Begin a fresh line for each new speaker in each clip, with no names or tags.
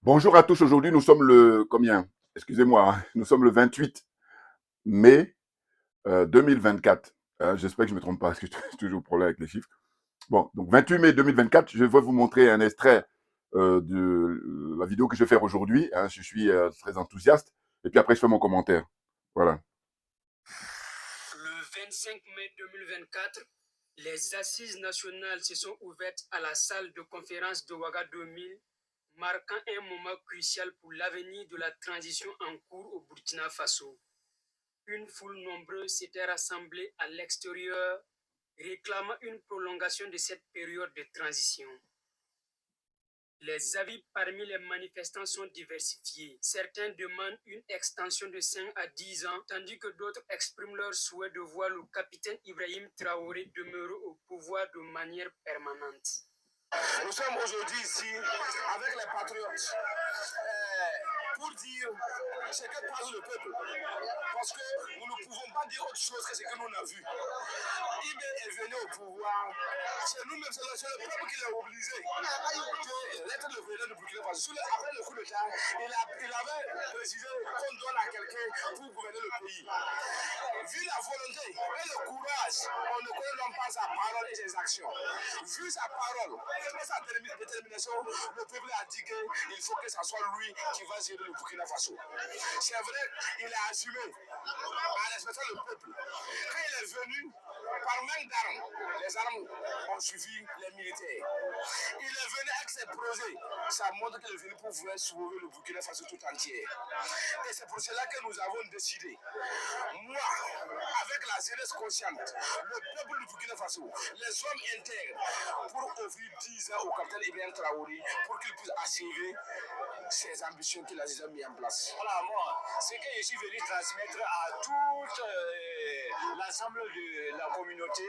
Bonjour à tous, aujourd'hui nous sommes le combien? Excusez-moi, hein, nous sommes le 28 mai 2024. J'espère que je ne me trompe pas, parce que j'ai toujours problème avec les chiffres. Bon, donc 28 mai 2024, je vais vous montrer un extrait de la vidéo que je vais faire aujourd'hui. Hein, je suis très enthousiaste. Et puis après, je fais mon commentaire. Voilà.
Le 25 mai 2024, les assises nationales se sont ouvertes à la salle de conférence de Ouagadougou, marquant un moment crucial pour l'avenir de la transition en cours au Burkina Faso. Une foule nombreuse s'était rassemblée à l'extérieur, réclamant une prolongation de cette période de transition. Les avis parmi les manifestants sont diversifiés. Certains demandent une extension de 5 à 10 ans, tandis que d'autres expriment leur souhait de voir le capitaine Ibrahim Traoré demeurer au pouvoir de manière permanente.
Nous sommes aujourd'hui ici avec les patriotes pour dire ce que pense le peuple. Parce que nous ne pouvons pas dire autre chose que ce que nous avons vu. Ibé est venu au pouvoir, c'est nous-mêmes, c'est le peuple qui l'a obligé d'être le président de Burkina Faso. Après le coup d'État, il avait précisé qu'on donne à quelqu'un pour gouverner le pays. Vu la volonté et le courage, on ne connaît pas sa parole et ses actions. Vu sa parole et sa détermination, le peuple a dit qu'il faut que ce soit lui qui va gérer le Burkina Faso. C'est vrai, il a assumé en respectant le peuple. Quand il est venu, par manque d'armes, les armes ont suivi les militaires. Il est venu avec ses projets. Ça montre qu'il est venu pour vouloir sauver le Burkina Faso tout entier. Et c'est pour cela que nous avons décidé, moi, avec la jeunesse consciente, le peuple du Burkina Faso, les hommes intègres, pour offrir 10 ans au capitaine Ibrahim Traoré pour qu'il puisse achever ses ambitions qu'il a déjà mis en place.
Voilà, moi, ce que je suis venu transmettre à tout l'ensemble de la communauté,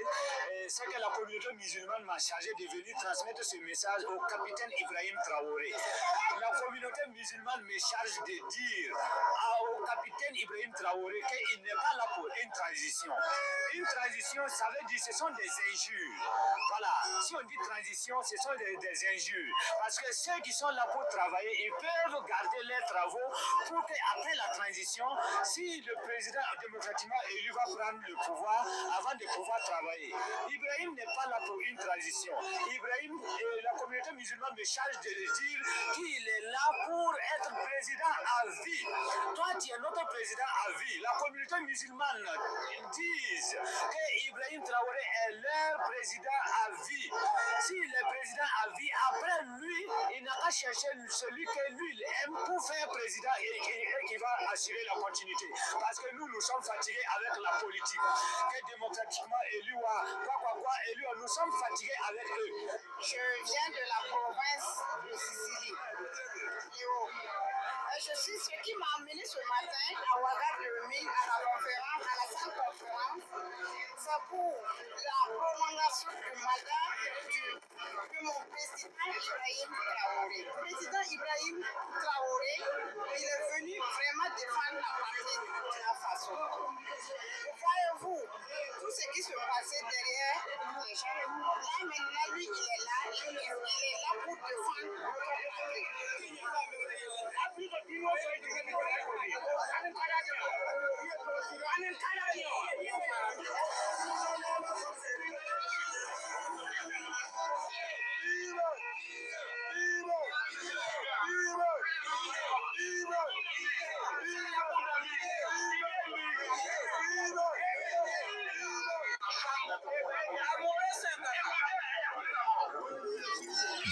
c'est que la communauté musulmane m'a chargé de venir transmettre ce message au capitaine Ibrahim Traoré. La communauté musulmane me charge de dire au capitaine Ibrahim Traoré qu'il n'est pas là pour une transition. Une transition, ça veut dire ce sont des injures. Voilà, si on dit transition, ce sont des injures. Parce que ceux qui sont là pour travailler, ils peuvent garder leurs travaux pour qu'après la transition, si le président démocratiquement élu va prendre le pouvoir, avant de pouvoir travailler. Ibrahim n'est pas là pour une transition. Ibrahim, la communauté musulmane me charge de dire qu'il est là pour être président à vie. Toi, tu es notre président à vie. La communauté musulmane dit que Ibrahim Traoré est leur président à vie. S'il est président à vie, après lui, il n'a qu'à chercher celui que lui il aime pour faire président et qui va assurer la continuité. Parce que nous sommes fatigués avec la politique. Que démocratiquement élu, élu, nous sommes fatigués avec eux.
Je viens de la province de Sicile. Je suis ce qui m'a amené ce matin à Ouagadougou à la conférence, à la salle conférence. C'est pour la prolongation du mandat de mon président Ibrahim Traoré. Le président Ibrahim Traoré, il est venu vraiment défendre la patrie du Burkina Faso. Voyez-vous, tout ce qui se passait derrière les gens, là maintenant lui il est là pour défendre notre patrie.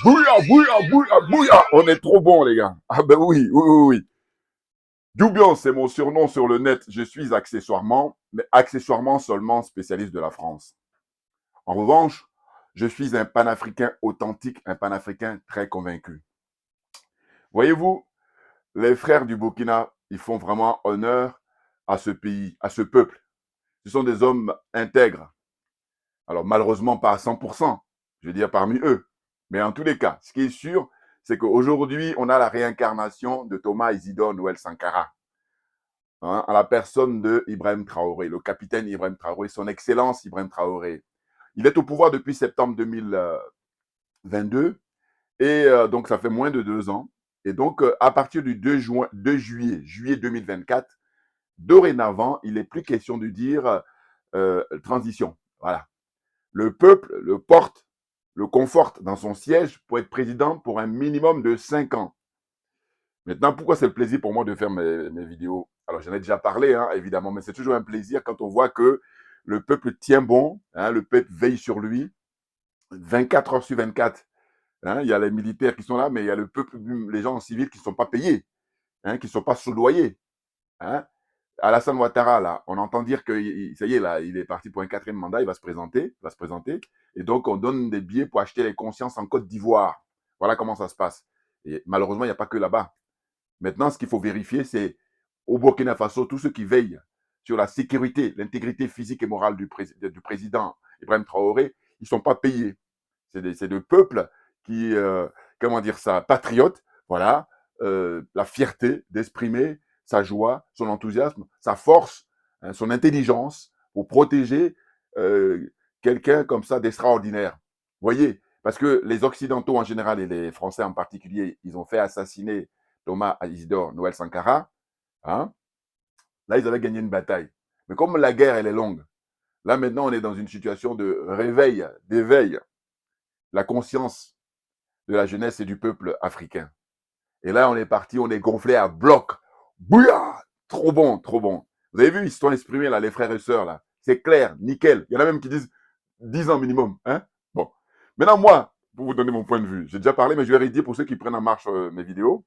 Bouya, bouya, bouya, bouya. On est trop bon, les gars. Ah ben oui, oui, oui, oui. Doubion, c'est mon surnom sur le net. Je suis accessoirement, mais accessoirement seulement spécialiste de la France. En revanche, je suis un panafricain authentique, un panafricain très convaincu. Voyez-vous, les frères du Burkina, ils font vraiment honneur à ce pays, à ce peuple. Ce sont des hommes intègres. Alors malheureusement pas à 100%, je veux dire parmi eux. Mais en tous les cas, ce qui est sûr, c'est qu'aujourd'hui, on a la réincarnation de Thomas Isidore Noël Sankara. Hein, à la personne de Ibrahim Traoré, le capitaine Ibrahim Traoré, son excellence Ibrahim Traoré. Il est au pouvoir depuis septembre 2022 et donc ça fait moins de 2 ans. Et donc, à partir du 2 juillet 2024, dorénavant, il n'est plus question de dire transition. Voilà. Le peuple le porte, le conforte dans son siège pour être président pour un minimum de 5 ans. Maintenant, pourquoi c'est le plaisir pour moi de faire mes vidéos? Alors, j'en ai déjà parlé, hein, évidemment, mais c'est toujours un plaisir quand on voit que le peuple tient bon, hein, le peuple veille sur lui, 24 heures sur 24. Hein, il y a les militaires qui sont là, mais il y a le peuple, les gens en civil qui ne sont pas payés, hein, qui ne sont pas soudoyés. Hein. Alassane Ouattara, là, on entend dire que ça y est, là, il est parti pour un 4e mandat, il va se présenter, et donc on donne des billets pour acheter les consciences en Côte d'Ivoire. Voilà comment ça se passe. Et malheureusement, il n'y a pas que là-bas. Maintenant, ce qu'il faut vérifier, c'est au Burkina Faso, tous ceux qui veillent sur la sécurité, l'intégrité physique et morale du président Ibrahim Traoré, ils ne sont pas payés. C'est des peuples qui, comment dire ça, patriotes, voilà, la fierté d'exprimer sa joie, son enthousiasme, sa force, hein, son intelligence pour protéger quelqu'un comme ça d'extraordinaire. Vous voyez, parce que les Occidentaux en général et les Français en particulier, ils ont fait assassiner Thomas Isidore Noël Sankara. Hein. Là, ils avaient gagné une bataille. Mais comme la guerre, elle est longue, là maintenant, on est dans une situation de réveil, d'éveil, la conscience de la jeunesse et du peuple africain. Et là, on est parti, on est gonflé à bloc. Bouya! Trop bon, trop bon. Vous avez vu, ils se sont exprimés, là, les frères et sœurs, là. C'est clair, nickel. Il y en a même qui disent 10 ans minimum. Hein? Bon. Maintenant, moi, pour vous donner mon point de vue, j'ai déjà parlé, mais je vais redire pour ceux qui prennent en marche mes vidéos.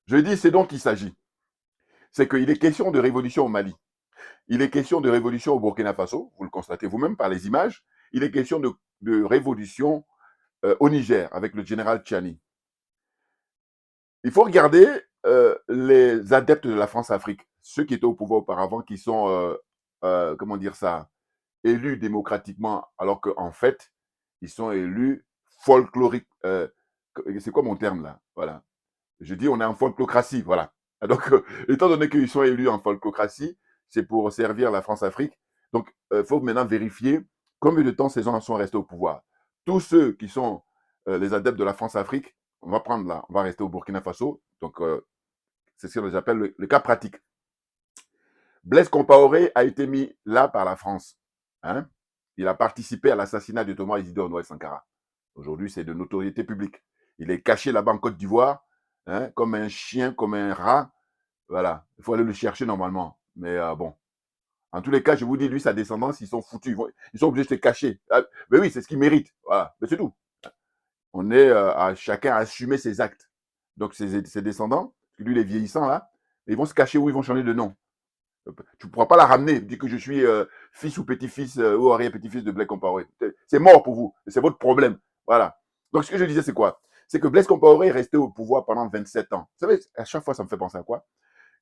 Je dis, c'est donc qu'il s'agit. C'est qu'il est question de révolution au Mali. Il est question de révolution au Burkina Faso. Vous le constatez vous-même par les images. Il est question de révolution au Niger avec le général Tchani. Il faut regarder les adeptes de la France-Afrique, ceux qui étaient au pouvoir auparavant, qui sont, comment dire ça, élus démocratiquement, alors qu'en fait, ils sont élus folkloriques. C'est quoi mon terme là? Voilà. Je dis on est en folklocratie, voilà. Donc, étant donné qu'ils sont élus en folklocratie, c'est pour servir la France-Afrique. Donc, il faut maintenant vérifier combien de temps ces gens sont restés au pouvoir. Tous ceux qui sont les adeptes de la France-Afrique, on va prendre là, on va rester au Burkina Faso. Donc, c'est ce que j'appelle le cas pratique. Blaise Compaoré a été mis là par la France. Hein. Il a participé à l'assassinat de Thomas Isidore Noël Sankara. Aujourd'hui, c'est de notoriété publique. Il est caché là-bas en Côte d'Ivoire, hein, comme un chien, comme un rat. Voilà, il faut aller le chercher normalement. Mais bon, en tous les cas, je vous dis, lui, sa descendance, ils sont foutus. Ils sont obligés de se cacher. Ah, mais oui, c'est ce qu'ils méritent. Voilà, mais c'est tout. On est à chacun à assumer ses actes. Donc, ses descendants, lui, les vieillissants, là, ils vont se cacher ou ils vont changer de nom. Tu ne pourras pas la ramener, dire que je suis fils ou petit-fils ou arrière-petit-fils de Blaise Compaoré. C'est mort pour vous. C'est votre problème. Voilà. Donc, ce que je disais, c'est quoi? C'est que Blaise Compaoré est resté au pouvoir pendant 27 ans. Vous savez, à chaque fois, ça me fait penser à quoi?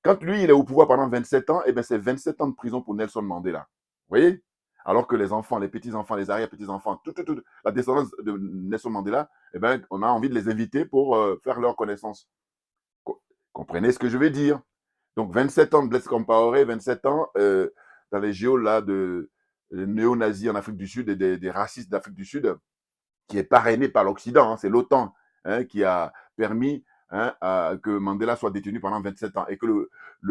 Quand lui, il est au pouvoir pendant 27 ans, eh bien, c'est 27 ans de prison pour Nelson Mandela. Vous voyez? Alors que les enfants, les petits-enfants, les arrière-petits-enfants, toute la descendance de Nelson Mandela, eh bien, on a envie de les inviter pour faire leur connaissance. Comprenez ce que je vais dire? Donc, 27 ans de Blaise Compaoré, 27 ans dans les géos là, de néo-nazis en Afrique du Sud et des racistes d'Afrique du Sud, qui est parrainé par l'Occident. Hein, c'est l'OTAN hein, qui a permis hein, que Mandela soit détenu pendant 27 ans et que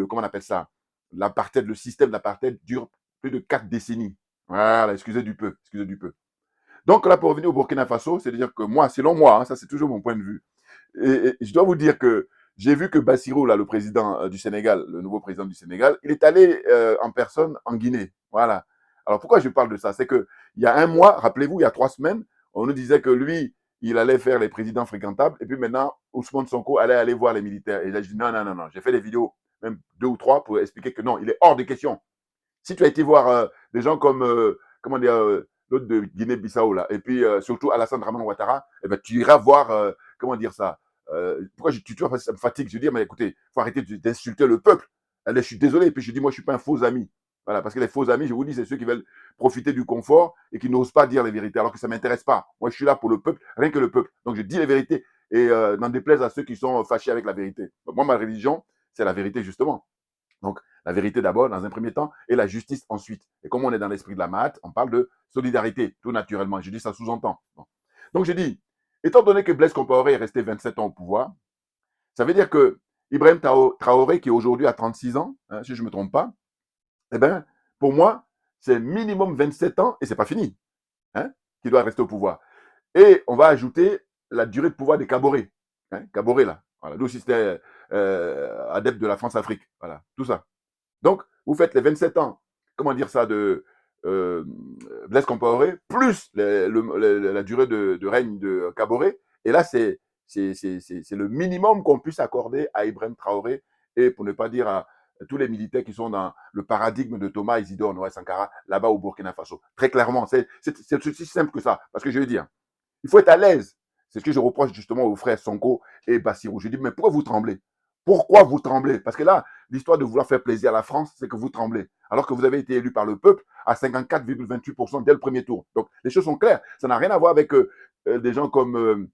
comment on appelle ça, l'apartheid, le système d'apartheid dure plus de 4 décennies. Voilà, excusez du peu, excusez du peu. Donc là, pour revenir au Burkina Faso, c'est-à-dire que moi, selon moi, hein, ça c'est toujours mon point de vue, et je dois vous dire que j'ai vu que Bassirou, là, le président du Sénégal, le nouveau président du Sénégal, il est allé en personne en Guinée. Voilà. Alors pourquoi je parle de ça? C'est qu'il y a un mois, rappelez-vous, il y a 3 semaines, on nous disait que lui, il allait faire les présidents fréquentables, et puis maintenant, Ousmane Sonko allait aller voir les militaires. Et là, je dis non, non, non, non. J'ai fait des vidéos, même 2 ou 3, pour expliquer que non, il est hors de question. Si tu as été voir des gens comme, comment dire, l'autre de Guinée-Bissau, là, et puis surtout Alassane Draman Ouattara, eh ben, tu iras voir, comment dire ça, pourquoi tu vois, ça me fatigue. Je dis, mais écoutez, il faut arrêter d'insulter le peuple. Allez, je suis désolé. Et puis je dis, moi, je ne suis pas un faux ami. Voilà, parce que les faux amis, je vous dis, c'est ceux qui veulent profiter du confort et qui n'osent pas dire les vérités, alors que ça ne m'intéresse pas. Moi, je suis là pour le peuple, rien que le peuple. Donc, je dis les vérités et n'en déplaise à ceux qui sont fâchés avec la vérité. Donc, moi, ma religion, c'est la vérité, justement. Donc, la vérité d'abord, dans un premier temps, et la justice ensuite. Et comme on est dans l'esprit de la Mahat, on parle de solidarité, tout naturellement. Je dis ça sous-entend. Bon. Donc, je dis, étant donné que Blaise Compaoré est resté 27 ans au pouvoir, Ça veut dire que Ibrahim Traoré, qui aujourd'hui a 36 ans, hein, si je ne me trompe pas, eh ben, pour moi, c'est minimum 27 ans, et c'est pas fini, hein, qui doit rester au pouvoir. Et on va ajouter la durée de pouvoir des Caboré. Hein, Caboré, là. Voilà. Lui aussi, c'était adepte de la France-Afrique. Voilà, tout ça. Donc, vous faites les 27 ans, comment dire ça, de Blaise Compaoré, plus la durée de règne de Caboré. Et là, c'est le minimum qu'on puisse accorder à Ibrahim Traoré, et pour ne pas dire à tous les militaires qui sont dans le paradigme de Thomas Isidore Noël Sankara, là-bas au Burkina Faso. Très clairement, c'est aussi simple que ça. Parce que je veux dire, il faut être à l'aise. C'est ce que je reproche justement aux frères Sonko et Bassirou. Je dis, mais pourquoi vous tremblez? Pourquoi vous tremblez? Parce que là, l'histoire de vouloir faire plaisir à la France, c'est que vous tremblez. Alors que vous avez été élu par le peuple à 54,28% dès le premier tour. Donc, les choses sont claires. Ça n'a rien à voir avec des gens comme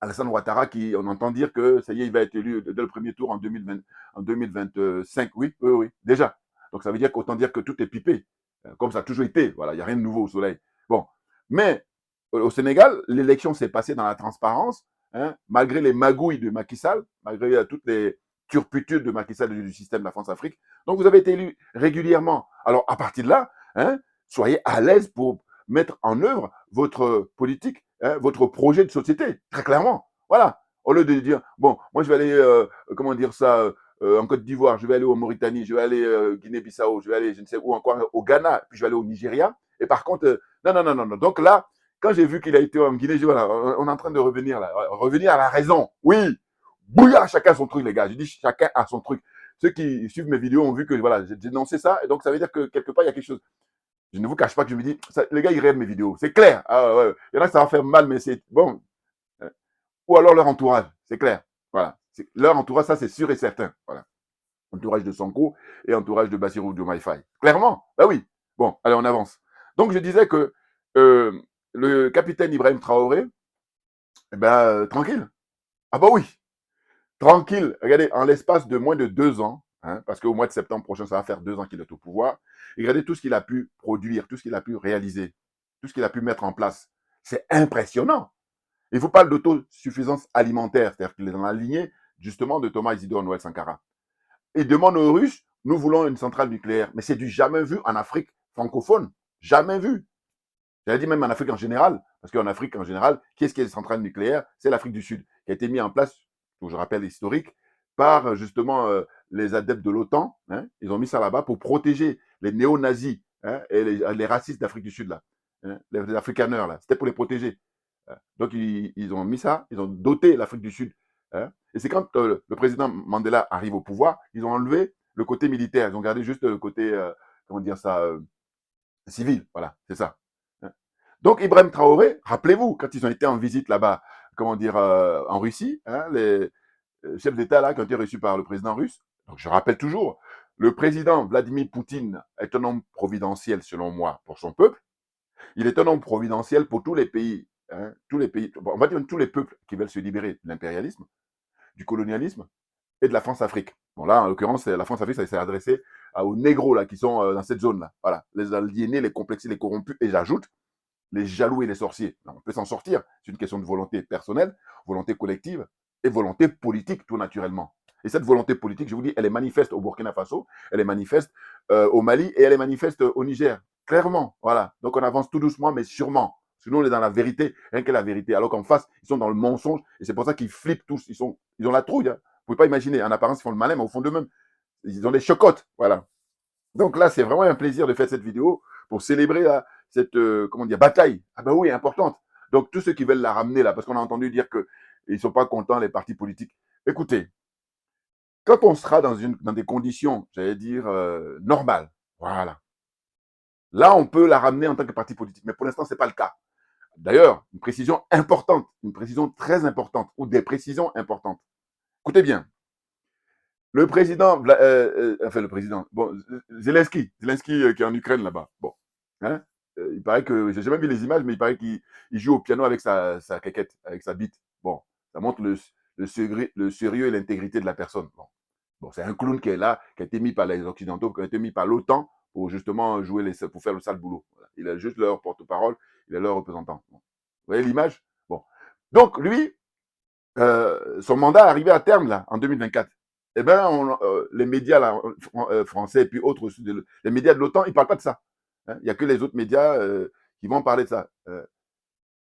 Alassane Ouattara qui, on entend dire que ça y est, il va être élu dès le premier tour en 2025. Oui, oui, oui, déjà. Donc, ça veut dire qu'autant dire que tout est pipé. Comme ça a toujours été. Voilà, il n'y a rien de nouveau au soleil. Bon. Mais au Sénégal, l'élection s'est passée dans la transparence, hein, malgré les magouilles de Macky Sall, malgré toutes les turpitudes de Macky Sall et du système de la France-Afrique. Donc, vous avez été élu régulièrement. Alors, à partir de là, hein, soyez à l'aise pour mettre en œuvre votre politique, hein, votre projet de société, très clairement. Voilà. Au lieu de dire, bon, moi, je vais aller, comment dire ça, en Côte d'Ivoire, je vais aller au Mauritanie, je vais aller Guinée-Bissau, je vais aller, je ne sais où encore, au Ghana, puis je vais aller au Nigeria. Et par contre, non, non, non, non, non. Donc là, quand j'ai vu qu'il a été en Guinée, je dis, voilà, on est en train de revenir là. Revenir à la raison. Oui. Bouillard, chacun son truc, les gars. Je dis, chacun a son truc. Ceux qui suivent mes vidéos ont vu que voilà, j'ai dénoncé ça. Et donc, ça veut dire que quelque part, il y a quelque chose. Je ne vous cache pas que je me dis, ça, les gars, ils rêvent mes vidéos. C'est clair. Ah, ouais. Il y en a qui ça va faire mal, mais c'est bon. Ou alors leur entourage. C'est clair. Voilà. Leur entourage, ça, c'est sûr et certain. Voilà. Entourage de Sonko et entourage de Bassirou Diomaye Faye. Clairement. Bah oui. Bon, allez, on avance. Donc, je disais que le capitaine Ibrahim Traoré, eh ben, tranquille. Ah bah oui, tranquille. Regardez, en l'espace de moins de 2 ans, hein, parce qu'au mois de septembre prochain, ça va faire 2 ans qu'il est au pouvoir, et regardez tout ce qu'il a pu produire, tout ce qu'il a pu réaliser, tout ce qu'il a pu mettre en place. C'est impressionnant. Il vous parle d'autosuffisance alimentaire, c'est-à-dire qu'il est dans la lignée, justement, de Thomas Isidore Noël Sankara. Il demande aux Russes, nous voulons une centrale nucléaire. Mais c'est du jamais vu en Afrique francophone. Jamais vu. J'allais dire même en Afrique en général, parce qu'en Afrique en général, qui est-ce qui est centrale nucléaire? C'est l'Afrique du Sud, qui a été mis en place, je rappelle historique, par justement les adeptes de l'OTAN. Hein, ils ont mis ça là-bas pour protéger les néo-nazis, hein, et les racistes d'Afrique du Sud, là, hein, les africaneurs, là. C'était pour les protéger. Donc, ils ont mis ça, ils ont doté l'Afrique du Sud. Hein, et c'est quand le président Mandela arrive au pouvoir, ils ont enlevé le côté militaire, ils ont gardé juste le côté, comment dire ça, civil. Voilà, c'est ça. Hein. Donc, Ibrahim Traoré, rappelez-vous, quand ils ont été en visite là-bas, comment dire, en Russie, hein, les chefs d'État là, qui ont été reçus par le président russe, donc je rappelle toujours, le président Vladimir Poutine est un homme providentiel, selon moi, pour son peuple. Il est un homme providentiel pour tous les pays, hein, on va dire tous les peuples qui veulent se libérer de l'impérialisme, du colonialisme et de la France-Afrique. Bon, là, en l'occurrence, la France-Afrique, ça s'est adressé aux négros là, qui sont dans cette zone-là. Voilà, les aliénés, les complexés, les corrompus, et j'ajoute, les jaloux et les sorciers. On peut s'en sortir. C'est une question de volonté personnelle, volonté collective et volonté politique, tout naturellement. Et cette volonté politique, je vous dis, elle est manifeste au Burkina Faso, elle est manifeste au Mali et elle est manifeste au Niger. Clairement, voilà. Donc on avance tout doucement, mais sûrement. Sinon, on est dans la vérité, rien que la vérité. Alors qu'en face, ils sont dans le mensonge et c'est pour ça qu'ils flippent tous. Ils ont la trouille. Hein. Vous ne pouvez pas imaginer. En apparence, ils font le malin, mais au fond d'eux-mêmes, ils ont des chocottes. Voilà. Donc là, c'est vraiment un plaisir de faire cette vidéo pour célébrer là, cette comment dire, bataille. Ah ben oui, importante. Donc tous ceux qui veulent la ramener là, parce qu'on a entendu dire qu'ils ne sont pas contents, les partis politiques. Écoutez, quand on sera dans des conditions, j'allais dire, normales, voilà. Là, on peut la ramener en tant que parti politique. Mais pour l'instant, ce n'est pas le cas. D'ailleurs, une précision importante, une précision très importante, ou des précisions importantes. Écoutez bien. Le président, enfin le président, bon, Zelensky qui est en Ukraine là-bas. Bon, hein, il paraît que, j'ai jamais vu les images, mais il paraît qu'il joue au piano avec sa caquette, avec sa bite. Bon, ça montre le sérieux et l'intégrité de la personne. Bon, c'est un clown qui est là, qui a été mis par les Occidentaux, qui a été mis par l'OTAN pour justement pour faire le sale boulot. Voilà. Il est juste leur porte-parole, il est leur représentant. Bon. Vous voyez l'image? Bon. Donc, lui, son mandat arrivait à terme, là, en 2024. Eh bien, les médias là, français et puis autres, les médias de l'OTAN, ils ne parlent pas de ça. Hein. Il n'y a que les autres médias qui vont parler de ça.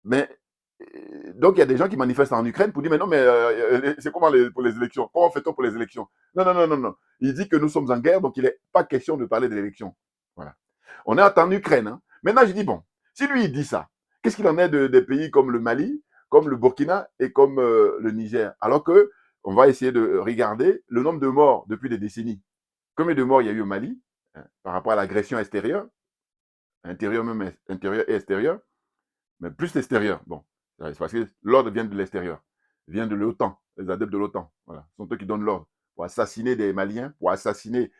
Mais donc, il y a des gens qui manifestent en Ukraine pour dire, mais non, mais c'est comment pour les élections? Comment fait-on pour les élections? Non, non, non, non, non. Il dit que nous sommes en guerre, donc il n'est pas question de parler de l'élection. Voilà. On est en Ukraine. Hein. Maintenant, je dis, bon, si lui, il dit ça, qu'est-ce qu'il en est des pays comme le Mali, comme le Burkina et comme le Niger? Alors que on va essayer de regarder le nombre de morts depuis des décennies. Combien de morts il y a eu au Mali hein, par rapport à l'agression extérieure, intérieure même, intérieure et extérieure, mais plus l'extérieur. Bon, c'est parce que l'ordre vient de l'extérieur, vient de l'OTAN, les adeptes de l'OTAN. Voilà, ce sont eux qui donnent l'ordre pour assassiner des Maliens, pour assassiner,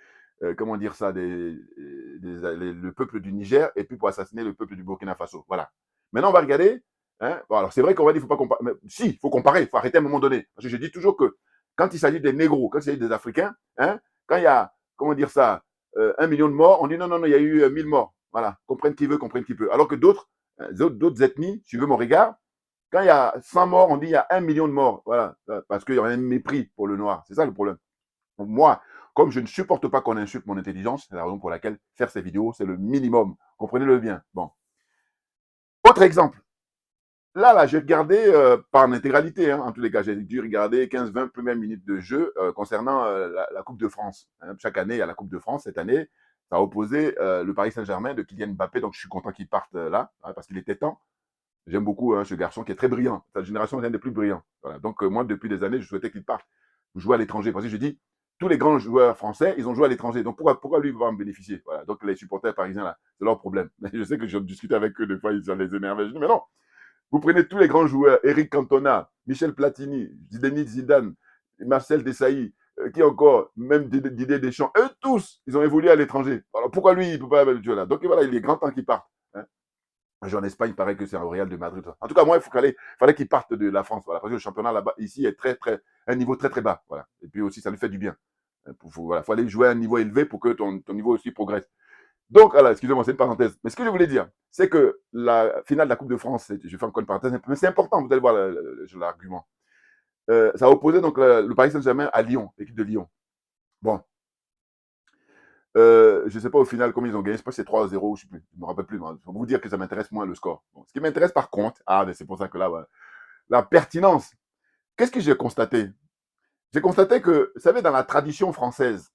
comment dire ça, le peuple du Niger et puis pour assassiner le peuple du Burkina Faso. Voilà. Maintenant, on va regarder. Hein, bon, alors, c'est vrai qu'on va dire qu'il ne faut pas comparer. Mais si, il faut comparer, il faut arrêter à un moment donné. Parce que je dis toujours que quand il s'agit des négros, quand il s'agit des Africains, hein, quand il y a, comment dire ça, 1 million de morts, on dit non, non, non, il y a eu 1000 morts. Voilà, comprenne qui veut, comprenne qui peut. Alors que d'autres ethnies, si tu veux mon regard, quand il y a 100 morts, on dit il y a 1 million de morts. Voilà, parce qu'il y a un mépris pour le noir. C'est ça le problème. Donc moi, comme je ne supporte pas qu'on insulte mon intelligence, c'est la raison pour laquelle faire ces vidéos, c'est le minimum. Comprenez-le bien. Bon. Autre exemple. Là, j'ai regardé par intégralité, hein, en tous les cas, j'ai dû regarder 15-20 premières minutes de jeu concernant la Coupe de France. Hein. Chaque année, il y a la Coupe de France. Cette année, ça a opposé le Paris Saint-Germain de Kylian Mbappé, donc je suis content qu'il parte là, hein, parce qu'il était temps. J'aime beaucoup hein, ce garçon qui est très brillant. Sa génération est un des plus brillants. Voilà. Donc moi, depuis des années, je souhaitais qu'il parte jouer à l'étranger. Parce que je dis, tous les grands joueurs français, ils ont joué à l'étranger. Donc pourquoi lui va en bénéficier? Voilà. Donc les supporters parisiens, là, c'est leur problème. Mais je sais que je discute avec eux, des fois, ils les énervent. Je dis, mais non, vous prenez tous les grands joueurs, Eric Cantona, Michel Platini, Zinedine Zidane, Marcel Desailly, qui encore, même Didier Deschamps, eux tous, ils ont évolué à l'étranger. Alors pourquoi lui, il ne peut pas jouer là? Donc voilà, il est grand temps qu'il parte. Hein. En Espagne, il paraît que c'est un Real de Madrid. En tout cas, moi, fallait qu'il parte de la France. Voilà, parce que le championnat là-bas, ici, est un niveau très, très bas. Voilà. Et puis aussi, ça lui fait du bien. Voilà, faut aller jouer à un niveau élevé pour que ton niveau aussi progresse. Donc, alors, excusez-moi, c'est une parenthèse. Mais ce que je voulais dire, c'est que la finale de la Coupe de France, je fais encore une parenthèse, mais c'est important, vous allez voir l'argument. Ça a opposé donc le Paris Saint-Germain à Lyon, l'équipe de Lyon. Bon. Je ne sais pas au final combien ils ont gagné, je sais pas si c'est 3-0, je ne sais plus, je ne me rappelle plus. Pour vous dire que ça m'intéresse moins le score. Bon. Ce qui m'intéresse par contre, mais c'est pour ça que là, voilà, la pertinence. Qu'est-ce que j'ai constaté? J'ai constaté que, vous savez, dans la tradition française,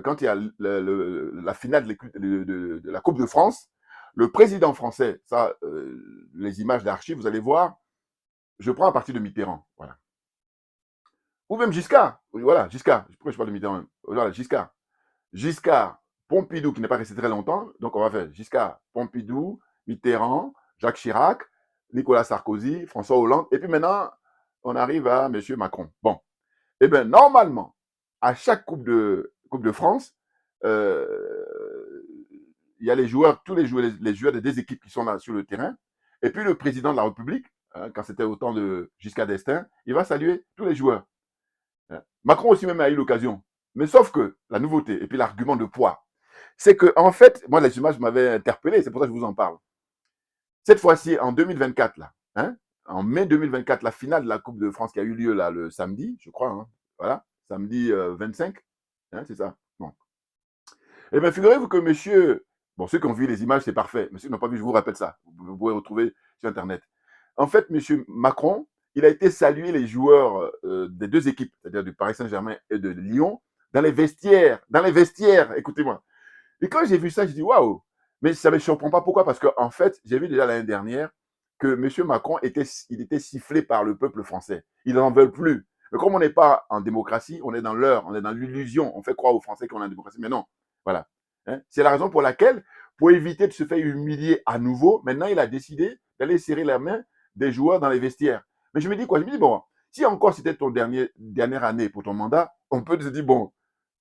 quand il y a la finale de la Coupe de France, le président français, ça, les images d'archives, vous allez voir, je prends à partir de Mitterrand, voilà. Ou même Giscard, voilà, Giscard. Pourquoi je parle de Mitterrand? Voilà, Giscard. Giscard, Pompidou, qui n'est pas resté très longtemps, donc on va faire Giscard, Pompidou, Mitterrand, Jacques Chirac, Nicolas Sarkozy, François Hollande, et puis maintenant, on arrive à M. Macron. Bon, eh bien, normalement, à chaque Coupe de France, il y a les joueurs, tous les joueurs des deux équipes qui sont là sur le terrain, et puis le président de la République, hein, quand c'était au temps de Giscard d'Estaing, il va saluer tous les joueurs. Macron aussi même a eu l'occasion. Mais sauf que la nouveauté, et puis l'argument de poids, c'est que en fait, moi les images m'avaient interpellé, c'est pour ça que je vous en parle. Cette fois-ci, en 2024, là, hein, en mai 2024, la finale de la Coupe de France qui a eu lieu là le samedi, je crois, hein, voilà, samedi 25, hein, c'est ça. Bon. Eh bien, figurez-vous que monsieur, bon, ceux qui ont vu les images, c'est parfait, mais ceux qui n'ont pas vu, je vous rappelle ça, vous pouvez retrouver sur Internet. En fait, monsieur Macron, il a été saluer les joueurs des deux équipes, c'est-à-dire du Paris Saint-Germain et de Lyon, dans les vestiaires, écoutez-moi. Et quand j'ai vu ça, j'ai dit waouh, mais ça ne me surprend pas. Pourquoi? Parce qu'en fait, j'ai vu déjà l'année dernière que M. Macron était sifflé par le peuple français. Ils n'en veulent plus. Mais comme on n'est pas en démocratie, on est dans l'heure, on est dans l'illusion. On fait croire aux Français qu'on est en démocratie, mais non. Voilà. Hein? C'est la raison pour laquelle, pour éviter de se faire humilier à nouveau, maintenant il a décidé d'aller serrer la main des joueurs dans les vestiaires. Mais je me dis quoi? Je me dis, bon, si encore c'était ton dernière année pour ton mandat, on peut se dire, bon,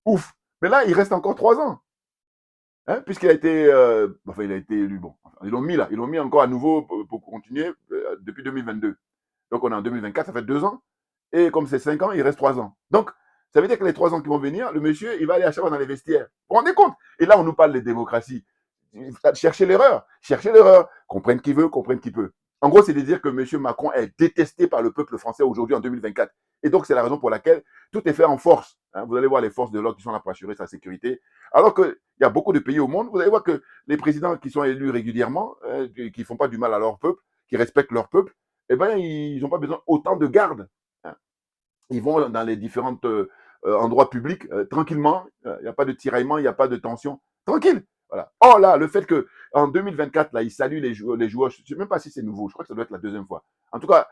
ouf. Mais là, il reste encore 3 ans. Hein, puisqu'il a été, il a été élu. Bon, ils l'ont mis là, ils l'ont mis encore à nouveau pour continuer depuis 2022. Donc on est en 2024, ça fait 2 ans. Et comme c'est 5 ans, il reste 3 ans. Donc, ça veut dire que les 3 ans qui vont venir, le monsieur, il va aller à chaque fois dans les vestiaires. Vous vous rendez compte? Et là, on nous parle de démocratie. Cherchez l'erreur. Comprenne qui veut, comprenne qui peut. En gros, c'est de dire que M. Macron est détesté par le peuple français aujourd'hui en 2024. Et donc, c'est la raison pour laquelle tout est fait en force. Hein. Vous allez voir les forces de l'ordre qui sont là pour assurer sa sécurité. Alors qu'il y a beaucoup de pays au monde, vous allez voir que les présidents qui sont élus régulièrement, qui ne font pas du mal à leur peuple, qui respectent leur peuple, eh ben, ils n'ont pas besoin autant de garde. Hein. Ils vont dans les différents endroits publics tranquillement. Il n'y a pas de tiraillement, il n'y a pas de tension. Tranquille. Voilà. Oh là, le fait qu'en 2024, là, ils saluent les joueurs, je ne sais même pas si c'est nouveau, je crois que ça doit être la deuxième fois. En tout cas,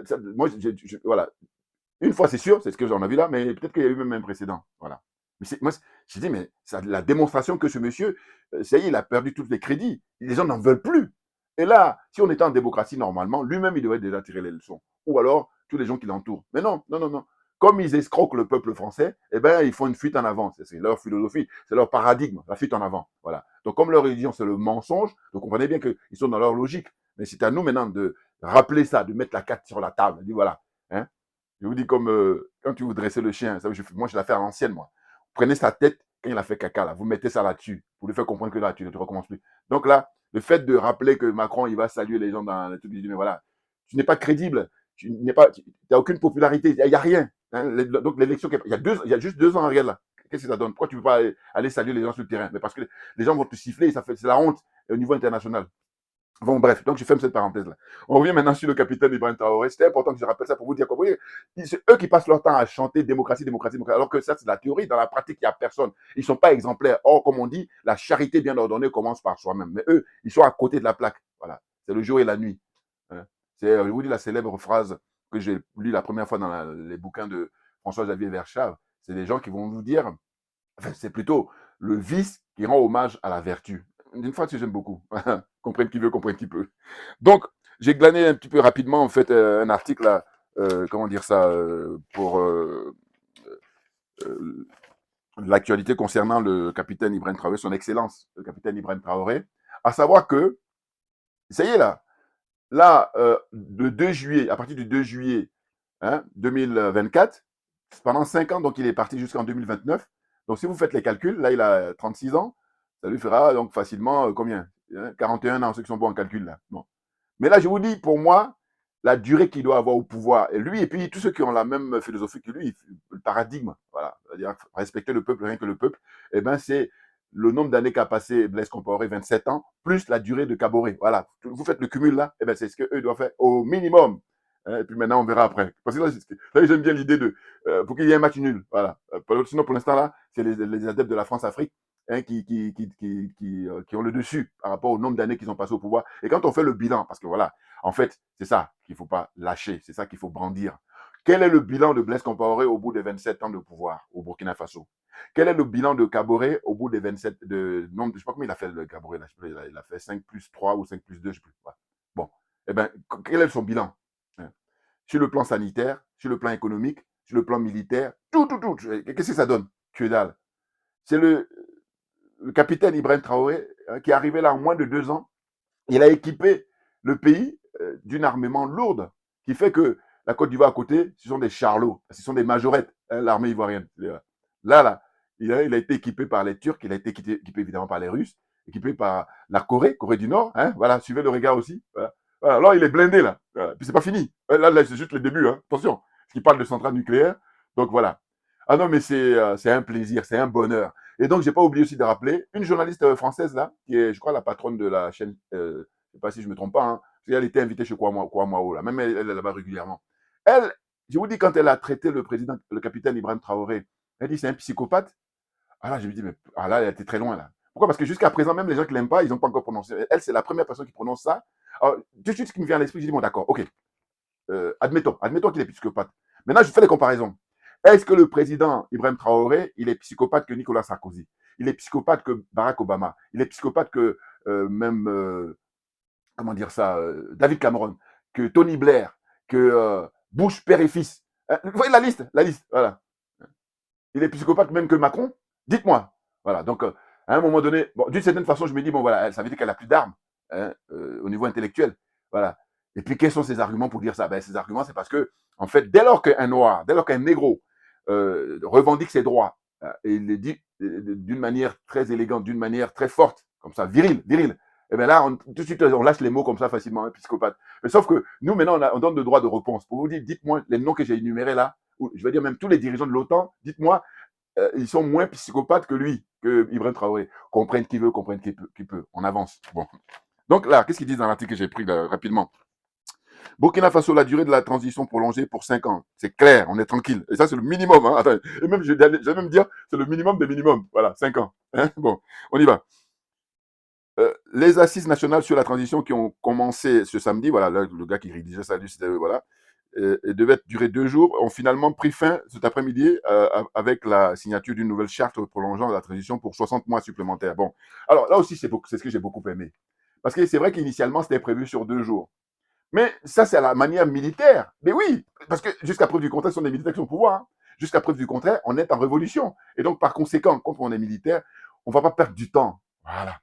ça, moi, voilà. Une fois, c'est sûr, c'est ce que j'en ai vu là, mais peut-être qu'il y a eu même un précédent. Voilà. Mais moi, je dis, mais ça, la démonstration que ce monsieur, ça y est, il a perdu tous les crédits. Les gens n'en veulent plus. Et là, si on était en démocratie normalement, lui-même, il devrait déjà tirer les leçons. Ou alors, tous les gens qui l'entourent. Mais non, non, non, non. Comme ils escroquent le peuple français, eh ben, ils font une fuite en avant. C'est leur philosophie, c'est leur paradigme, la fuite en avant. Voilà. Donc, comme leur religion, c'est le mensonge, donc comprenez bien qu'ils sont dans leur logique. Mais c'est à nous maintenant de rappeler ça, de mettre la carte sur la table. De dire, voilà. Hein, je vous dis comme quand tu vous dressez le chien, ça, moi je la fais à l'ancienne, moi. Prenez sa tête quand il a fait caca, là, vous mettez ça là-dessus, pour lui faire comprendre que là, tu ne recommences plus. Donc là, le fait de rappeler que Macron, il va saluer les gens dans les trucs, mais voilà, tu n'es pas crédible, tu n'as aucune popularité, il n'y a rien. Hein, donc l'élection, il y a juste 2 ans, regarde là. Qu'est-ce que ça donne? Pourquoi tu ne peux pas aller saluer les gens sur le terrain? Mais parce que les gens vont te siffler, c'est la honte au niveau international. Bon, bref, donc je ferme cette parenthèse-là. On revient maintenant sur le capitaine Ibrahim Traoré. C'était important que je rappelle ça pour vous dire que c'est eux qui passent leur temps à chanter démocratie, démocratie, démocratie, alors que ça, c'est la théorie. Dans la pratique, il n'y a personne. Ils ne sont pas exemplaires. Or, comme on dit, la charité bien ordonnée commence par soi-même. Mais eux, ils sont à côté de la plaque. Voilà. C'est le jour et la nuit. Hein. C'est, je vous dis la célèbre phrase que j'ai lue la première fois dans les bouquins de François-Xavier Verschave. C'est des gens qui vont vous dire, enfin, c'est plutôt le vice qui rend hommage à la vertu. Une phrase que j'aime beaucoup. Comprenne qui veut, comprenne qui peut. Donc, j'ai glané un petit peu rapidement, en fait, un article, là, comment dire ça, pour l'actualité concernant le capitaine Ibrahim Traoré, son excellence, le capitaine Ibrahim Traoré, à savoir que, ça y est là, le 2 juillet, à partir du 2 juillet 2024, pendant 5 ans, donc il est parti jusqu'en 2029. Donc, si vous faites les calculs, là, il a 36 ans, ça lui fera donc facilement combien 41 ans, ceux qui sont bons en calcul, là. Bon. Mais là, je vous dis, pour moi, la durée qu'il doit avoir au pouvoir, et lui, et puis tous ceux qui ont la même philosophie que lui, le paradigme, voilà, c'est-à-dire respecter le peuple, rien que le peuple, eh ben, c'est le nombre d'années qu'a passé Blaise Compaoré, 27 ans, plus la durée de Kaboré. Voilà, vous faites le cumul là, eh ben, c'est ce qu'eux doivent faire au minimum. Et puis maintenant, on verra après. Parce que là j'aime bien l'idée de, pour qu'il y ait un match nul. Voilà. Sinon, pour l'instant, là, c'est les adeptes de la France-Afrique qui ont le dessus par rapport au nombre d'années qu'ils ont passé au pouvoir. Et quand on fait le bilan, parce que voilà, en fait, c'est ça qu'il ne faut pas lâcher, c'est ça qu'il faut brandir. Quel est le bilan de Blaise Compaoré au bout des 27 ans de pouvoir au Burkina Faso? Quel est le bilan de Kaboré au bout des 27 je ne sais pas combien il a fait le Kaboré, là, il a fait 5 plus 3 ou 5 plus 2, je ne sais plus. Voilà. Bon, eh bien, quel est son bilan? Sur le plan sanitaire, sur le plan économique, sur le plan militaire, tout. Qu'est-ce que ça donne? Que dalle. C'est le capitaine Ibrahim Traoré qui est arrivé là en moins de 2 ans. Il a équipé le pays d'une armement lourde qui fait que la Côte d'Ivoire à côté, ce sont des charlots, ce sont des majorettes, hein, l'armée ivoirienne. Là, il a été équipé par les Turcs, il a été équipé évidemment par les Russes, équipé par la Corée du Nord. Hein, voilà, suivez le regard aussi. Voilà. Alors, il est blindé là. Voilà. Puis c'est pas fini. Là c'est juste le début. Hein. Attention, parce qu'il parle de centrale nucléaire. Donc voilà. Ah non, mais c'est un plaisir, c'est un bonheur. Et donc, j'ai pas oublié aussi de rappeler une journaliste française là, qui est, je crois, la patronne de la chaîne. Je sais pas si je me trompe pas. Hein, elle était invitée chez Kouamao là. Même elle est là-bas régulièrement. Elle, je vous dis, quand elle a traité le capitaine Ibrahim Traoré, elle dit c'est un psychopathe. Ah là, je me dis, mais ah là, elle était très loin là. Pourquoi? Parce que jusqu'à présent, même les gens qui l'aiment pas, ils n'ont pas encore prononcé. Elle, c'est la première personne qui prononce ça. Alors, tout de suite, ce qui me vient à l'esprit, je dis, bon, d'accord, ok. Admettons qu'il est psychopathe. Maintenant, je fais les comparaisons. Est-ce que le président Ibrahim Traoré, il est psychopathe que Nicolas Sarkozy? Il est psychopathe que Barack Obama? Il est psychopathe que comment dire ça, David Cameron, que Tony Blair, que Bush père et fils? Vous voyez la liste, voilà. Il est psychopathe même que Macron? Dites-moi. Voilà, donc à un moment donné, bon, d'une certaine façon, je me dis, bon voilà, ça veut dire qu'elle a plus d'armes hein, au niveau intellectuel. Voilà. Et puis, quels sont ses arguments pour dire ça? Ben, ses arguments, c'est parce que, en fait, dès lors qu'un noir, dès lors qu'un négro revendique ses droits, et il les dit d'une manière très élégante, d'une manière très forte, comme ça, viril, Et bien là, tout de suite, on lâche les mots comme ça facilement, hein, psychopathe. Mais sauf que nous, maintenant, on donne le droit de réponse. Pour vous dire, dites-moi les noms que j'ai énumérés là, ou je vais dire même tous les dirigeants de l'OTAN, dites-moi, ils sont moins psychopathes que lui, que Ibrahim Traoré. Comprenne qui veut, comprenne qui peut. On avance. Bon. Donc là, qu'est-ce qu'ils disent dans l'article que j'ai pris là, rapidement? Burkina Faso, la durée de la transition prolongée pour 5 ans. C'est clair, on est tranquille. Et ça, c'est le minimum. Hein. Attends, et même, je vais même dire, c'est le minimum des minimums. Voilà, 5 ans. Hein. Bon, on y va. Les assises nationales sur la transition qui ont commencé ce samedi, voilà, là, le gars qui rédigeait ça, voilà, et devait durer 2 jours, ont finalement pris fin cet après-midi avec la signature d'une nouvelle charte prolongeant la transition pour 60 mois supplémentaires. Bon, alors là aussi, c'est ce que j'ai beaucoup aimé. Parce que c'est vrai qu'initialement, c'était prévu sur 2 jours. Mais ça, c'est à la manière militaire. Mais oui, parce que jusqu'à preuve du contraire, ce sont des militaires qui sont au pouvoir. Hein. Jusqu'à preuve du contraire, on est en révolution. Et donc, par conséquent, quand on est militaire, on ne va pas perdre du temps. Voilà.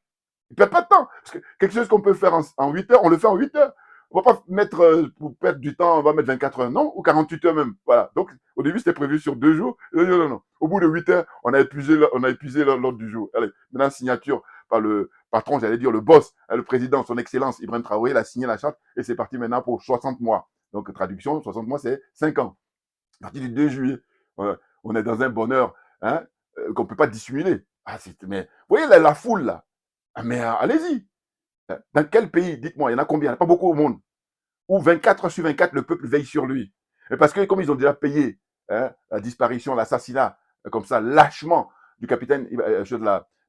Il ne perd pas de temps. Parce que quelque chose qu'on peut faire en 8 heures, on le fait en 8 heures. On ne va pas mettre, pour perdre du temps, on va mettre 24 heures, non, ou 48 heures même. Voilà. Donc, au début, c'était prévu sur 2 jours. Non, non, non. Au bout de 8 heures, on a épuisé l'ordre du jour. Allez, maintenant, signature par le patron, j'allais dire le boss, le président, son excellence, Ibrahim Traoré, il a signé la charte et c'est parti maintenant pour 60 mois. Donc, traduction, 60 mois, c'est 5 ans. À partir du 2 juillet, on est dans un bonheur hein, qu'on ne peut pas dissimuler. Ah, mais, vous voyez la foule, là. Ah, mais allez-y. Dans quel pays, dites-moi, il y en a combien? Il n'y en a pas beaucoup au monde. Où 24 heures sur 24, le peuple veille sur lui. Et parce que comme ils ont déjà payé la disparition, l'assassinat, comme ça, lâchement, du capitaine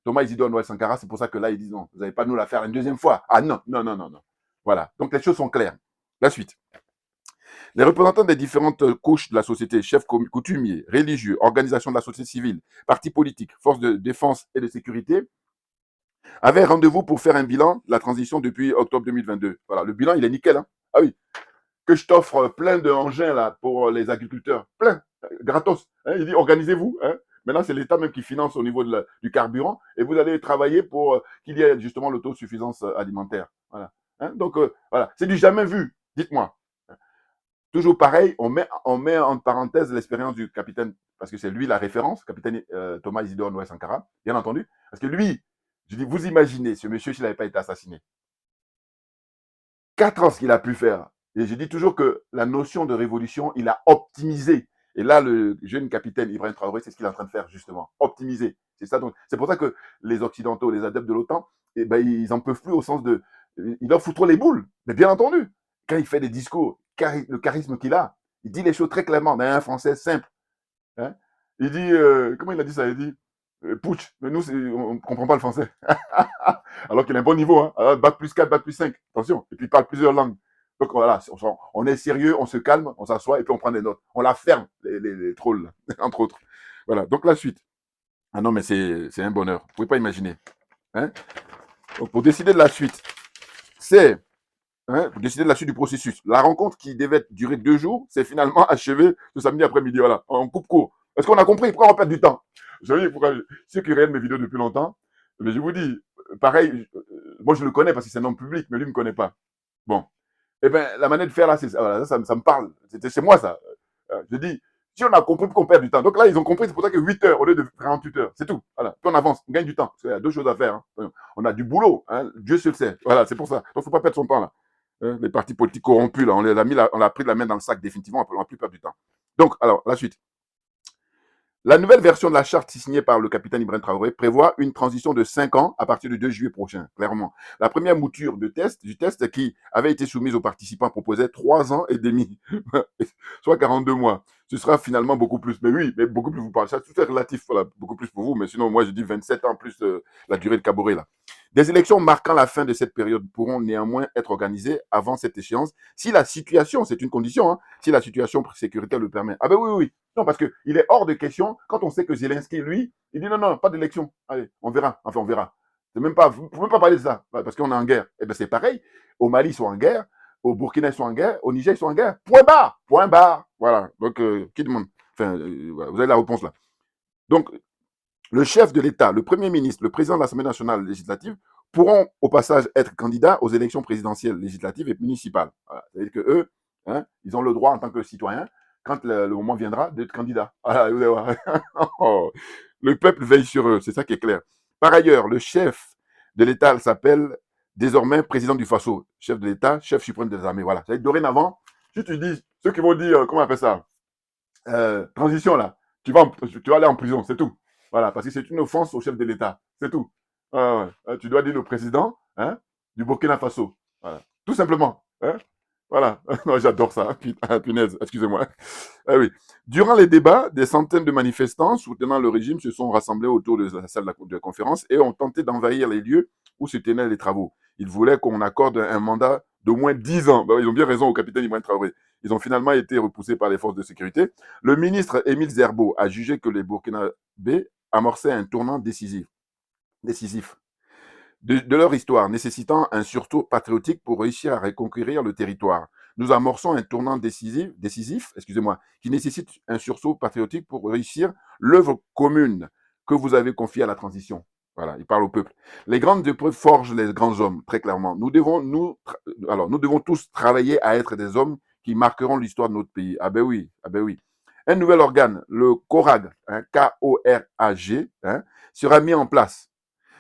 Thomas Isidore Noël Sankara, c'est pour ça que là, ils disent non, vous n'allez pas nous la faire une deuxième fois. Ah non, non, non, non, non. Voilà. Donc les choses sont claires. La suite. Les représentants des différentes couches de la société, chefs coutumiers, religieux, organisations de la société civile, partis politiques, forces de défense et de sécurité, avaient rendez-vous pour faire un bilan de la transition depuis octobre 2022. Voilà, le bilan, il est nickel. Hein. Ah oui, que je t'offre plein d'engins là pour les agriculteurs, plein, gratos. Hein. Il dit organisez-vous. Hein. Maintenant, c'est l'État même qui finance au niveau du carburant et vous allez travailler pour qu'il y ait justement l'autosuffisance alimentaire. Voilà. Hein. Donc, voilà, c'est du jamais vu. Dites-moi. Toujours pareil, on met en parenthèse l'expérience du capitaine, parce que c'est lui la référence, capitaine Thomas Isidore Noël Sankara, bien entendu. Parce que lui, je dis, vous imaginez, ce monsieur, s'il n'avait pas été assassiné, 4 ans ce qu'il a pu faire. Et je dis toujours que la notion de révolution, il a optimisé. Et là, le jeune capitaine Ibrahim Traoré, c'est ce qu'il est en train de faire, justement. Optimiser. C'est ça. Donc, c'est pour ça que les Occidentaux, les adeptes de l'OTAN, eh ben, ils n'en peuvent plus au sens de. Il leur fout trop les boules. Mais bien entendu, quand il fait des discours, le charisme qu'il a, il dit les choses très clairement, d'un français simple. Hein. Il dit, comment il a dit ça? Il dit, putsch. Mais nous, on ne comprend pas le français. Alors qu'il a un bon niveau. Hein. Alors, bac plus 4, bac plus 5. Attention. Et puis, il parle plusieurs langues. Donc voilà, on est sérieux, on se calme, on s'assoit et puis on prend des notes. On la ferme, les trolls, entre autres. Voilà, donc la suite. Ah non, mais c'est un bonheur. Vous ne pouvez pas imaginer. Hein. Donc, pour décider de la suite, c'est pour décider de la suite du processus. La rencontre qui devait durer 2 jours, c'est finalement achevé ce samedi après-midi. Voilà, on coupe court. Est-ce qu'on a compris? Pourquoi on perd du temps? Vous savez, ceux qui regardent mes vidéos depuis longtemps, mais je vous dis, pareil, moi je le connais parce que c'est un homme public, mais lui ne me connaît pas. Bon. Eh bien, la manière de faire là, voilà, ça me parle. C'est moi ça. Je dis, si on a compris qu'on perd du temps. Donc là, ils ont compris, c'est pour ça que 8 heures au lieu de 48 heures. C'est tout. Voilà. Puis on avance, on gagne du temps. Parce qu'il y a 2 choses à faire. Hein. On a du boulot. Hein. Dieu se le sait. Voilà, c'est pour ça. Donc il ne faut pas perdre son temps là. Les partis politiques corrompus, là, on a pris la main dans le sac définitivement, on n'a plus perdre du temps. Donc, alors, la suite. La nouvelle version de la charte signée par le capitaine Ibrahim Traoré prévoit une transition de 5 ans à partir du 2 juillet prochain, clairement. La première mouture du test qui avait été soumise aux participants proposait 3 ans et demi, soit 42 mois. Ce sera finalement beaucoup plus. Mais oui, mais beaucoup plus, vous parlez ça, tout est relatif, voilà, beaucoup plus pour vous, mais sinon, moi, je dis 27 ans plus la durée de Caboret, là. Des élections marquant la fin de cette période pourront néanmoins être organisées avant cette échéance, si la situation, c'est une condition, hein, si la situation sécuritaire le permet. Ah ben oui, oui. Non, parce qu'il est hors de question, quand on sait que Zelensky, lui, il dit non, non, pas d'élection. Allez, on verra. Enfin, on verra. Vous ne pouvez même pas parler de ça, parce qu'on est en guerre. Eh bien, c'est pareil. Au Mali, ils sont en guerre. Au Burkina, ils sont en guerre. Au Niger, ils sont en guerre. Point barre. Point barre. Voilà. Donc, qui demande? Enfin, voilà, vous avez la réponse là. Donc, le chef de l'État, le Premier ministre, le président de l'Assemblée nationale législative pourront au passage être candidats aux élections présidentielles, législatives et municipales. Voilà. C'est-à-dire qu'eux, hein, ils ont le droit en tant que citoyens, quand le moment viendra, d'être candidats. Voilà, vous allez voir. Le peuple veille sur eux, c'est ça qui est clair. Par ailleurs, le chef de l'État s'appelle désormais président du Faso, chef de l'État, chef suprême des armées. Voilà. Dorénavant, si tu dis, ceux qui vont dire, comment on appelle ça, transition là, tu vas aller en prison, c'est tout. Voilà, parce que c'est une offense au chef de l'État, c'est tout. Tu dois dire le président du Burkina Faso. Voilà. Tout simplement. Voilà. Non, j'adore ça. Punaise, excusez-moi. Ah oui. Durant les débats, des centaines de manifestants soutenant le régime se sont rassemblés autour de la salle de la conférence et ont tenté d'envahir les lieux où se tenaient les travaux. Ils voulaient qu'on accorde un mandat d'au moins 10 ans. Ils ont bien raison au capitaine Ibrahim Traoré. Ils ont finalement été repoussés par les forces de sécurité. Le ministre Émile Zerbo a jugé que les Burkinabés amorçaient un tournant décisif de leur histoire, nécessitant un sursaut patriotique pour réussir à reconquérir le territoire. Nous amorçons un tournant décisif, qui nécessite un sursaut patriotique pour réussir l'œuvre commune que vous avez confiée à la transition. Voilà, il parle au peuple. Les grandes épreuves forgent les grands hommes, très clairement. Nous devons tous travailler à être des hommes qui marqueront l'histoire de notre pays. Ah ben oui. Un nouvel organe, le CORAG, K-O-R-A-G, sera mis en place.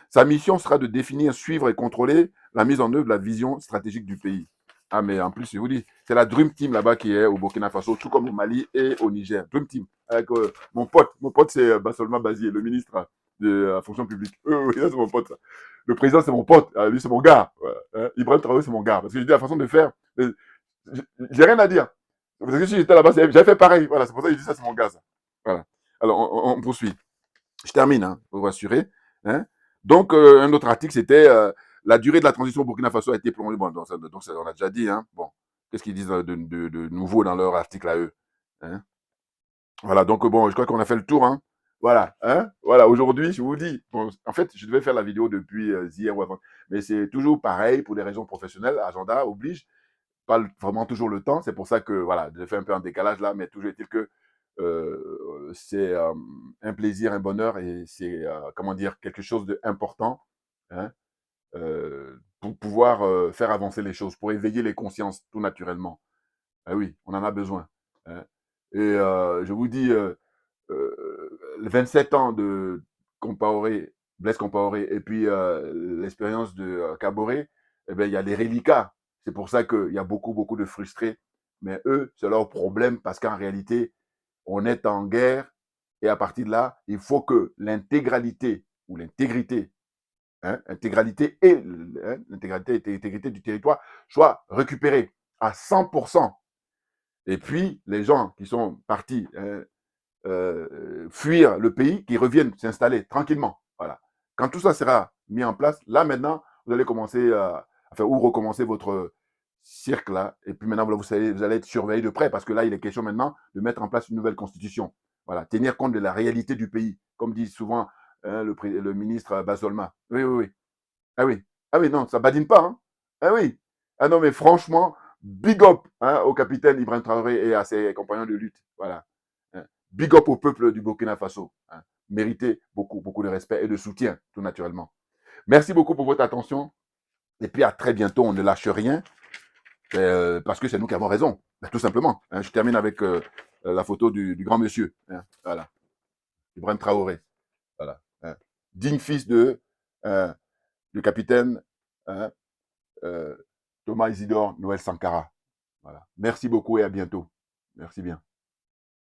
Sa mission sera de définir, suivre et contrôler la mise en œuvre de la vision stratégique du pays. Ah, mais en plus, je vous dis, c'est la Dream Team là-bas qui est au Burkina Faso, tout comme au Mali et au Niger. Dream Team. Avec mon pote c'est Bassolma Bazier, le ministre de la fonction publique. Oui, c'est mon pote. Ça. Le président, c'est mon pote. Lui, c'est mon gars. Ibrahim Traoré, c'est mon gars. Parce que je dis la façon de faire, j'ai rien à dire. Parce que si j'étais là-bas, j'avais fait pareil. Voilà, c'est pour ça que je dis ça, c'est mon gars. Ça. Voilà. Alors, on poursuit. Je termine, pour vous rassurer. Donc, un autre article, c'était la durée de la transition au Burkina Faso a été prolongée. Bon, donc on a déjà dit. Bon, qu'est-ce qu'ils disent de nouveau dans leur article à eux Voilà, donc bon, je crois qu'on a fait le tour. Voilà, voilà. Aujourd'hui, je vous dis, bon, en fait, je devais faire la vidéo depuis hier ou avant, mais c'est toujours pareil pour des raisons professionnelles. Agenda oblige, pas vraiment toujours le temps. C'est pour ça que voilà, j'ai fait un peu en décalage là, mais toujours est-il que c'est un plaisir, un bonheur et c'est quelque chose d'important pour pouvoir faire avancer les choses, pour éveiller les consciences tout naturellement. Ah oui, on en a besoin. Et je vous dis, 27 ans de Compaoré, Blaise Compaoré, et puis l'expérience de Kaboré, eh bien, il y a des reliquats. C'est pour ça qu'il y a beaucoup de frustrés. Mais eux, c'est leur problème parce qu'en réalité, on est en guerre et à partir de là, il faut que l'intégralité ou l'intégrité, l'intégralité et l'intégrité du territoire soit récupérée à 100%. Et puis, les gens qui sont partis fuir le pays, qui reviennent s'installer tranquillement. Voilà. Quand tout ça sera mis en place, là maintenant, vous allez commencer ou recommencer votre cirque là. Et puis maintenant, vous allez être surveillé de près parce que là, il est question maintenant de mettre en place une nouvelle constitution. Voilà, tenir compte de la réalité du pays, comme dit souvent le ministre Basolma. Oui. Ah oui. Ah oui, non, ça badine pas. Ah oui. Ah non, mais franchement, big up au capitaine Ibrahim Traoré et à ses compagnons de lutte. Voilà. Big up au peuple du Burkina Faso. Méritez beaucoup de respect et de soutien, tout naturellement. Merci beaucoup pour votre attention. Et puis à très bientôt. On ne lâche rien parce que c'est nous qui avons raison, tout simplement. Je termine avec la photo du grand monsieur. Voilà. Ibrahim Traoré. Voilà. Digne fils du capitaine Thomas Isidore Noël Sankara. Voilà. Merci beaucoup et à bientôt. Merci bien.